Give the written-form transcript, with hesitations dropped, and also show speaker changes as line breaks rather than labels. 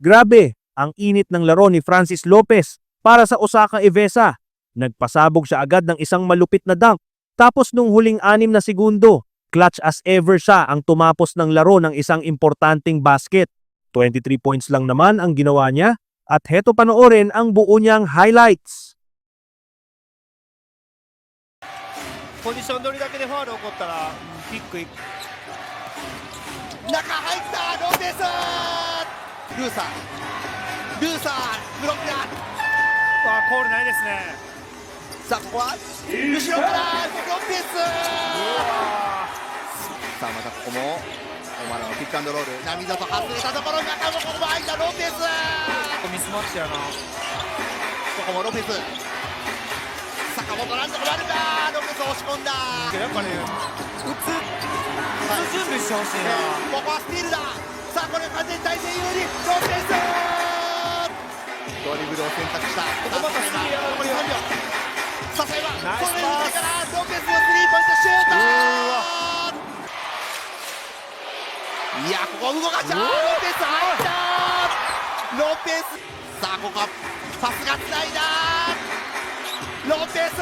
Grabe, ang init ng laro ni Francis Lopez para sa Osaka Evesa. Nagpasabog siya agad ng isang malupit na dunk. Tapos nung huling 6 na segundo, clutch as ever siya ang tumapos ng laro ng isang importanteng basket. 23 points lang naman ang ginawa niya at heto panoorin ang buo niyang highlights.
ポジション取りだけでファウル起こったらキックいく。
中入ったロペスルーサーブロックだ。
コールないですね。
さあここは後ろからロペスさあまたここもオマラのピックアンドロール波里外れたところ中もここも入ったロペス
ミスマッチやな。
ここもロペス坂本なんとかなるかロペス押し込んだ
やっぱね、打つ準備してほしいな。
ここはスティールだ。さあこれ完全に対戦有利ロペスドリブルを選択した
ここまたスリーや。
残り3秒笹山
ナイスパス
それを見てからロペスのスリーポイントシュートいやここ動かしたロペス入ったロペスさあここはパスがつないだロペス